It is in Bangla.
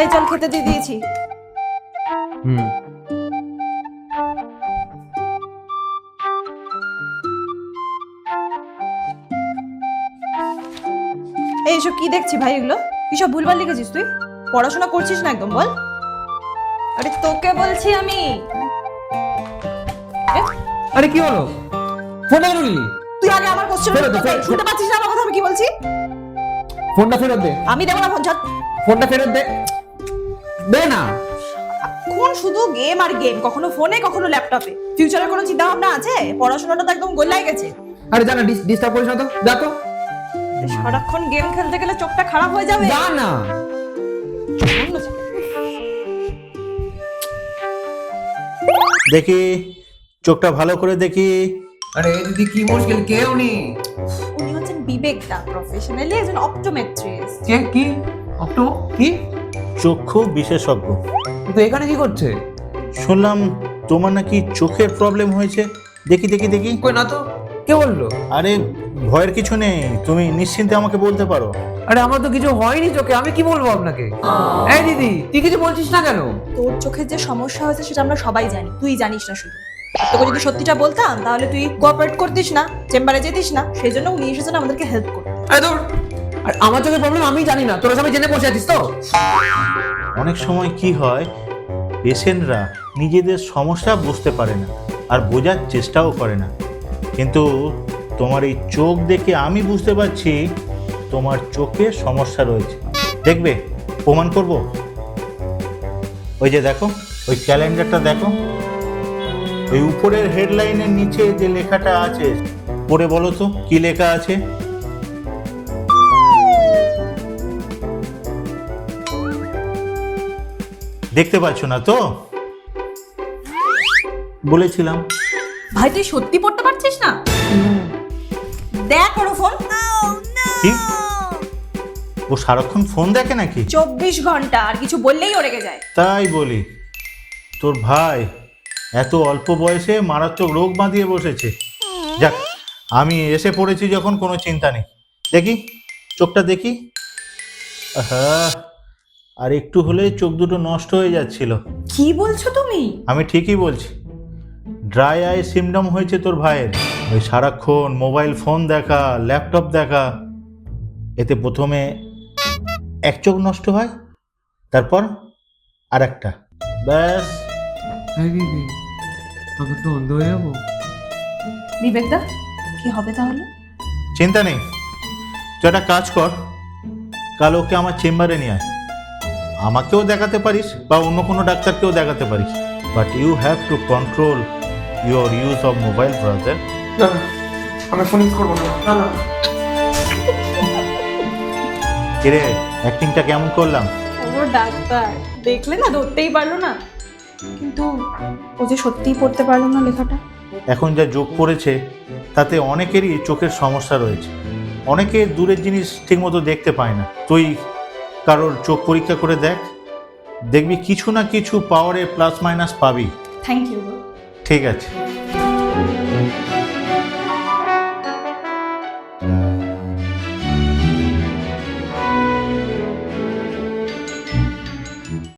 এই চল খেতে দিয়ে দিয়েছি। এই এসব কি দেখছি ভাই, এগুলো কি সব ভুলভাল লিখেছিস তুই? পড়াশোনা করছিস না একদম, বল। আরে তোকে বলছি আমি। আরে কি হলো? ফোনটা কেন নিলি? তুই আগে আমার কোশ্চেন শুনতে পাচ্ছিস না আমার কথা আমি কি বলছি? ফোনটা ফেরত দে। আমি দেবো না ফোন, ছাড়। ফোনটা ফেরত দে। দে না। এখন শুধু গেম আর গেম, কখনো ফোনে কখনো ল্যাপটপে। ফিউচারের কোনো চিন্তা ভাবনা আছে? পড়াশোনাটা তো একদম গোল্লাই গেছে। আরে জানা ডিস্টার্ব করিস না তো, যা তো। সারাক্ষণ গেম খেলতে গেলে চোখটা খারাপ হয়ে যাবে। যা না। দেখি চোখটা ভালো করে দেখি। আরে দিদি কি মুশকিল, কে উনি? উনি হচ্ছেন বিবেক দা, প্রফেশনালি একজন অপটোমেট্রিস্ট। কে কি? অপটো কি? চক্ষু বিশেষজ্ঞ। তো এখানে কি করছে? শুনলাম তোমার নাকি চোখের প্রবলেম হয়েছে। দেখি দেখি দেখি। কই না তো, কে বললো? আরে ভয়ের কিছু নেই, তুমি নিশ্চিন্তে আমাকে বলতে পারো। আরে আমার তো কিছু হয়নি চোখে, আমি কি বলবো আপনাকে? এই দিদি তুই কিছু বলছিস না কেন? তোর চোখের যে সমস্যা হয়েছে সেটা আমরা সবাই জানি, তুই জানিস না শুধু। তোকে যদি সত্যিটা বলতাম তাহলে তুই কোঅপারেট করতিস না, চেম্বারে যেতিস না। সেই জন্য উনি এসেছেন আমাদেরকে হেল্প করতে। আরে দূর। আর আমার চোখের প্রবলেম আমি জানি না, তোরা সবাই জেনে বসে আছিস তো। অনেক সময় কি হয়, পেশেন্টরা নিজেদের সমস্যা বুঝতে পারে না আর বোঝার চেষ্টাও করে না, কিন্তু তোমার এই চোখ দেখে আমি বুঝতে পারছি তোমার চোখে সমস্যা রয়েছে। দেখবে প্রমাণ করব। ওই যে দেখো, ওই ক্যালেন্ডারটা দেখো, ওই উপরের হেডলাইনের নিচে যে লেখাটা আছে, পড়ে বলো তো কি লেখা আছে? দেখতে পাচ্ছ না তো? বলেছিলাম। ভাই তুই সত্যি পড়তে পারছিস না? দেখ ওর ফোন। কি? ও সারাক্ষণ ফোন দেখে নাকি? 24 ঘন্টা, আর কিছু বললেই ও রেগে যায়। তাই বলি, তোর ভাই এত অল্প বয়সে মারাত্মক রোগ বাঁধিয়ে বসেছে। যাক, আমি এসে পড়েছি যখন কোনো চিন্তা নেই। দেখি চোখটা দেখি। হ্যাঁ, আর একটু হলে চোখ দুটো নষ্ট হয়ে যাচ্ছিল। কি বলছো তুমি? আমি ঠিকই বলছি, ড্রাই আই সিমটম হয়েছে তোর ভাইয়ের। ওই সারাক্ষণ মোবাইল ফোন দেখা, ল্যাপটপ দেখা, এতে প্রথমে এক চোখ নষ্ট হয়, তারপর আর একটা। ব্যাস। দিদি আমি তো অন্ধ হয়ে যাবো। বিবেক দা কি হবে তাহলে? চিন্তা নেই, তুই একটা কাজ কর, কাল ওকে আমার চেম্বারে নিয়ে আয়। আমাকেও দেখাতে পারিস বা অন্য কোনো ডাক্তারকেও দেখাতে পারিস, but you have to control your use of mobile brother. না আমি ফোন ইউজ করবো না। না না। কিরে, অ্যাক্টিংটা কেমন করলাম? ও ডাক্তার দেখলে না, ধরতেই পারলো না। কিন্তু ও যে সত্যিই পড়তে পারলো না লেখাটা। এখন যা যোগ পড়েছে তাতে অনেকেরই চোখের সমস্যা রয়েছে। অনেকে দূরের জিনিস ঠিকমতো দেখতে পায় না। তুই কারোর চোখ পরীক্ষা করে দেখ, দেখবি কিছু না কিছু পাওয়ারে প্লাস মাইনাস পাবি। Thank you. ঠিক আছে।